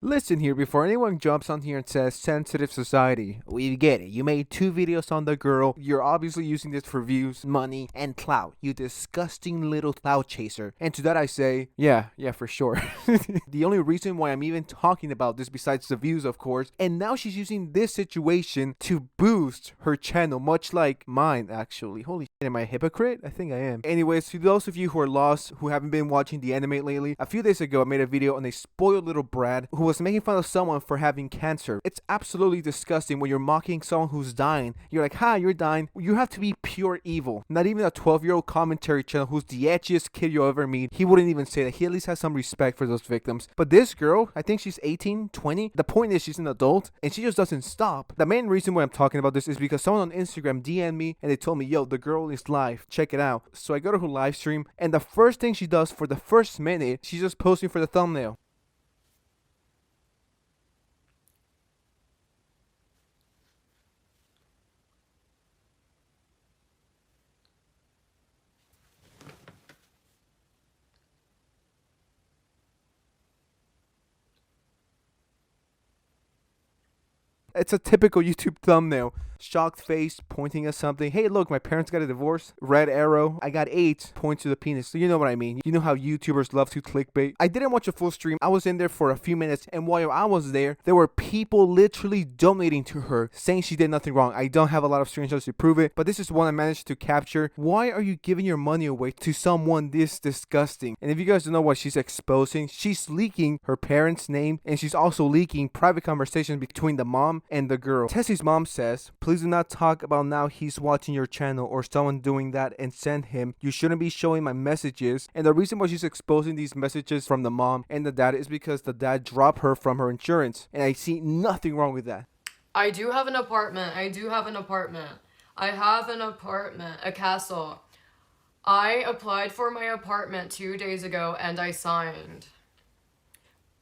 Listen here, before anyone jumps on here and says sensitive society, we get it. You made 2 videos on the girl. You're obviously using this for views, money, and clout. You disgusting little clout chaser. And to that I say, yeah, for sure. The only reason why I'm even talking about this, besides the views, of course, and now she's using this situation to boost her channel, much like mine, actually. Holy shit, am I a hypocrite? I think I am. Anyways, to those of you who are lost, who haven't been watching the anime lately, a few days ago I made a video on a spoiled little Brat who was making fun of someone for having cancer. It's absolutely disgusting when you're mocking someone who's dying. You're like, ha, you're dying. You have to be pure evil. Not even a 12-year-old commentary channel who's the edgiest kid you'll ever meet. He wouldn't even say that. He at least has some respect for those victims. But this girl, I think she's 18, 20. The point is she's an adult and she just doesn't stop. The main reason why I'm talking about this is because someone on Instagram DM'd me and they told me, yo, the girl is live. Check it out. So I go to her live stream and the first thing she does for the first minute, she's just posting for the thumbnail. It's a typical YouTube thumbnail. Shocked face, pointing at something. Hey, look, my parents got a divorce. Red arrow. I got 8. Point to the penis. So you know what I mean. You know how YouTubers love to clickbait. I didn't watch a full stream. I was in there for a few minutes. And while I was there were people literally donating to her, saying she did nothing wrong. I don't have a lot of screenshots to prove it, but this is one I managed to capture. Why are you giving your money away to someone this disgusting? And if you guys don't know what she's exposing, she's leaking her parents' name. And she's also leaking private conversations between the mom and the girl. Tessie's mom says, please do not talk about now he's watching your channel or someone doing that and send him. You shouldn't be showing my messages. And the reason why she's exposing these messages from the mom and the dad is because the dad dropped her from her insurance. And I see nothing wrong with that. I do have an apartment. I have an apartment, a castle. I applied for my apartment 2 days ago and I signed.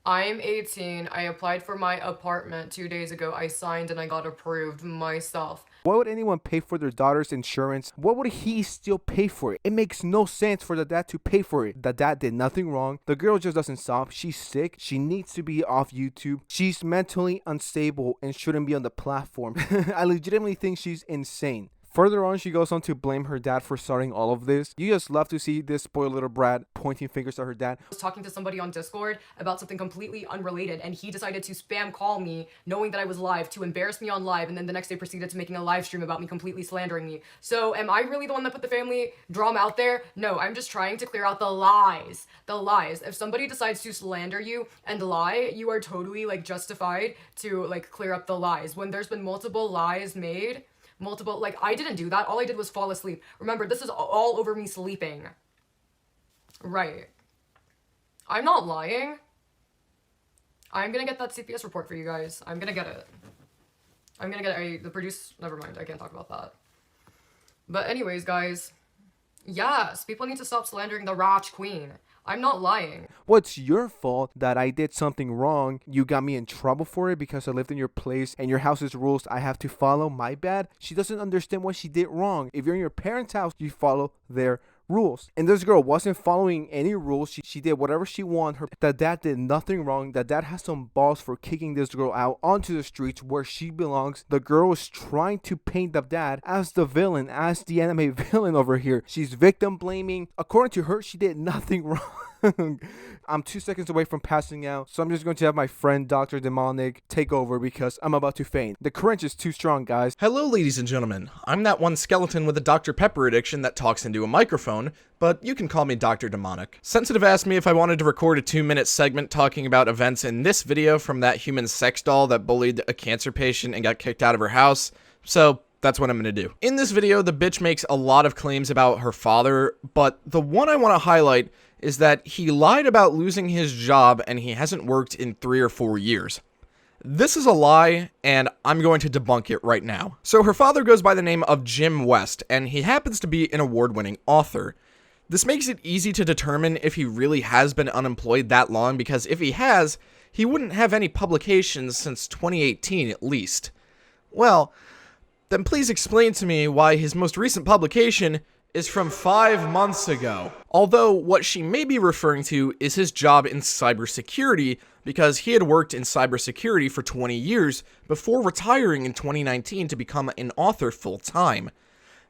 I'm 18. I applied for my apartment 2 days ago. I signed and I got approved myself. Why would anyone pay for their daughter's insurance? What would he still pay for it? It makes no sense for the dad to pay for it. The dad did nothing wrong. The girl just doesn't stop. She's sick. She needs to be off YouTube. She's mentally unstable and shouldn't be on the platform. I legitimately think she's insane. Further on, she goes on to blame her dad for starting all of this. You just love to see this spoiled little brat pointing fingers at her dad. I was talking to somebody on Discord about something completely unrelated, and he decided to spam call me, knowing that I was live, to embarrass me on live, and then the next day proceeded to making a live stream about me completely slandering me. So am I really the one that put the family drama out there? No, I'm just trying to clear out the lies. The lies. If somebody decides to slander you and lie, you are totally, like, justified to, like, clear up the lies. When there's been multiple lies made, like, I didn't do that. All I did was fall asleep. Remember, this is all over me sleeping. Right. I'm not lying. I'm gonna get that CPS report for you guys. I'm gonna get it. Never mind, I can't talk about that. But anyways, guys, yes, people need to stop slandering the RedRacc queen. I'm not lying. What's your fault that I did something wrong? You got me in trouble for it because I lived in your place and your house's rules I have to follow? My bad? She doesn't understand what she did wrong. If you're in your parents' house, you follow their rules. And this girl wasn't following any rules. She did whatever she wanted. The dad did nothing wrong. The dad has some balls for kicking this girl out onto the streets where she belongs. The girl is trying to paint the dad as the villain, as the anime villain over here. She's victim blaming. According to her, she did nothing wrong. I'm 2 seconds away from passing out, so I'm just going to have my friend Dr. Demonic take over because I'm about to faint. The cringe is too strong, guys. Hello, ladies and gentlemen. I'm that one skeleton with a Dr. Pepper addiction that talks into a microphone, but you can call me Dr. Demonic. Sensitive asked me if I wanted to record a 2-minute segment talking about events in this video from that human sex doll that bullied a cancer patient and got kicked out of her house, so that's what I'm gonna do. In this video, the bitch makes a lot of claims about her father, but the one I want to highlight is that he lied about losing his job and he hasn't worked in 3 or 4 years. This is a lie, and I'm going to debunk it right now. So her father goes by the name of Jim West, and he happens to be an award-winning author. This makes it easy to determine if he really has been unemployed that long, because if he has, he wouldn't have any publications since 2018 at least. Well, then please explain to me why his most recent publication is from 5 months ago. Although what she may be referring to is his job in cybersecurity, because he had worked in cybersecurity for 20 years before retiring in 2019 to become an author full-time.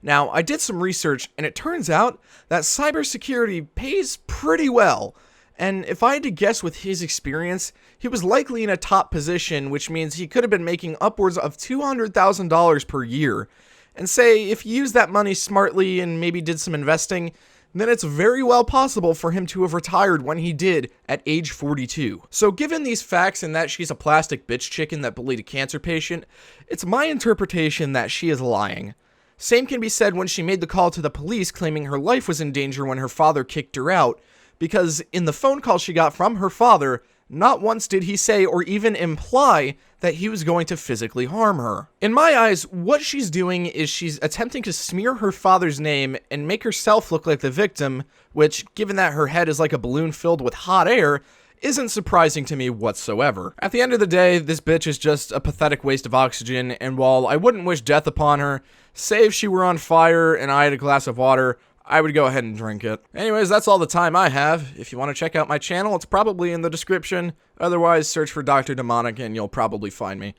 Now, I did some research, and it turns out that cybersecurity pays pretty well. And if I had to guess with his experience, he was likely in a top position, which means he could have been making upwards of $200,000 per year. And say, if you used that money smartly and maybe did some investing, then it's very well possible for him to have retired when he did at age 42. So given these facts and that she's a plastic bitch chicken that bullied a cancer patient, it's my interpretation that she is lying. Same can be said when she made the call to the police claiming her life was in danger when her father kicked her out, because in the phone call she got from her father, not once did he say or even imply that he was going to physically harm her. In my eyes, what she's doing is she's attempting to smear her father's name and make herself look like the victim, which, given that her head is like a balloon filled with hot air, isn't surprising to me whatsoever. At the end of the day, this bitch is just a pathetic waste of oxygen, and while I wouldn't wish death upon her, say if she were on fire and I had a glass of water, I would go ahead and drink it. Anyways, that's all the time I have. If you want to check out my channel, it's probably in the description. Otherwise, search for Dr. Demonic and you'll probably find me.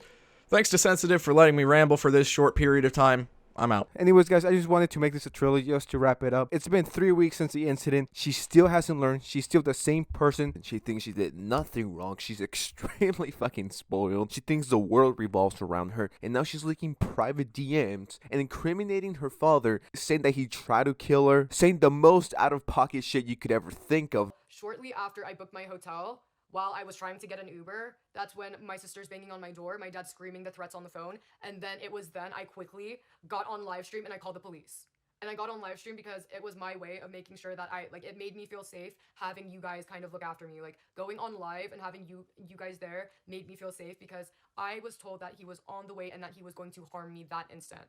Thanks to Sensitive for letting me ramble for this short period of time. I'm out. Anyways, guys, I just wanted to make this a trilogy just to wrap it up. It's been 3 weeks since the incident. She still hasn't learned. She's still the same person. She thinks she did nothing wrong. She's extremely fucking spoiled. She thinks the world revolves around her. And now she's leaking private DMs and incriminating her father, saying that he tried to kill her, saying the most out-of-pocket shit you could ever think of. Shortly after I booked my hotel, while I was trying to get an Uber, that's when my sister's banging on my door, my dad's screaming the threats on the phone, and then I quickly got on live stream and I called the police. And I got on live stream because it was my way of making sure that it made me feel safe having you guys kind of look after me. Like, going on live and having you guys there made me feel safe because I was told that he was on the way and that he was going to harm me that instant.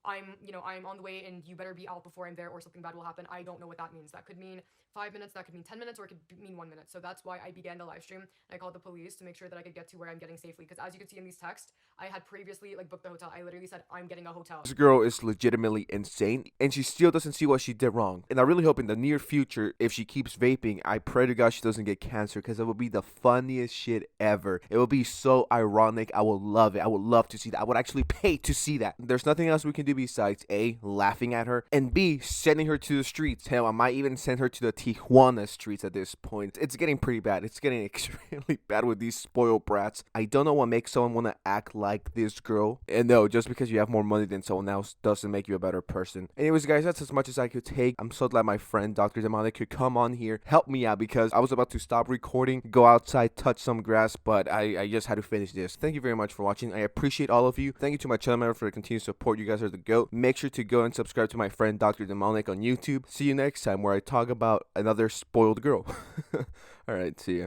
I'm on the way and you better be out before I'm there or something bad will happen. I don't know what that means. That could mean 5 minutes, that could mean 10 minutes, or it could mean 1 minute. So that's why I began the live stream and I called the police to make sure that I could get to where I'm getting safely. Because as you can see in these texts, I had previously booked the hotel. I literally said, I'm getting a hotel. This girl is legitimately insane, and she still doesn't see what she did wrong. And I really hope in the near future, if she keeps vaping, I pray to God she doesn't get cancer, because it would be the funniest shit ever. It would be so ironic. I would love it. I would love to see that. I would actually pay to see that. There's nothing else we can do besides A, laughing at her, and B, sending her to the streets. Hell, I might even send her to the Tijuana streets at this point. It's getting pretty bad. It's getting extremely bad with these spoiled brats. I don't know what makes someone want to act like this girl. And no, just because you have more money than someone else doesn't make you a better person. Anyways, guys, that's as much as I could take. I'm so glad my friend Dr. Demonic could come on here, help me out, because I was about to stop recording, go outside, touch some grass, but I just had to finish this. Thank you very much for watching. I appreciate all of you. Thank you to my channel member for the continued support. You guys are the GOAT. Make sure to go and subscribe to my friend Dr. Demonic on YouTube. See you next time where I talk about another spoiled girl. Alright, see ya.